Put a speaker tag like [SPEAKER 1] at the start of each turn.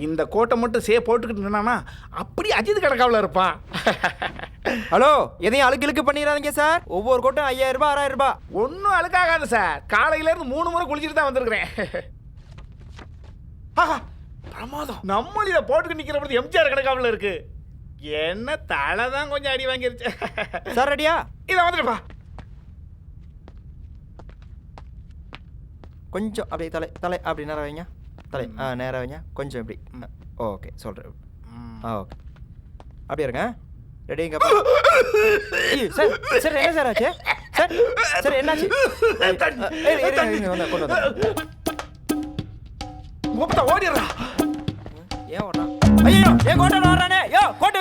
[SPEAKER 1] இந்த கோட்டை மட்டும் போட்டுக்கிட்டு நின்னானா அப்படி அஜித் கணக்காவில் இருப்பான்.
[SPEAKER 2] ஹலோ, எதையும் அழுக்கு பண்ணிடாதீங்க சார். ஒவ்வொரு கோட்டும் 5000 ரூபாய் 6000 ரூபாய்.
[SPEAKER 1] ஒன்றும் அழுக்காகாது சார். காலையிலேருந்து 3 முறை குளிச்சுட்டு தான் வந்திருக்கிறேன். ஆஹா, பிரமாதம். நம்மளும் இதை போட்டுக்கிட்டு நிற்கிற பொழுது எம்ஜிஆர் கணக்காவில் இருக்கு. என்ன தலை தான் கொஞ்சம் அடி வாங்கிருச்சு.
[SPEAKER 2] சார் ரெடியா?
[SPEAKER 1] இதை வந்துடுப்பா.
[SPEAKER 2] கொஞ்சம் அப்படியே தலை தலை அப்படி நேரம் வைங்க. தலை நேரம் வைங்க. கொஞ்சம் இப்படி. ஓகே சொல்கிறேன். ஓகே அப்படியே இருங்க. ரெடிங்க. சார் சார் என்ன சார் ஆச்சு? சார் சார் என்னாச்சு? கொண்டு வந்து
[SPEAKER 1] ஓடிடுறா.
[SPEAKER 2] ஏன் ஓடுறான்? ஐயோ ஏன் கோட்டை ஓடுறானே? யோ கோட்டை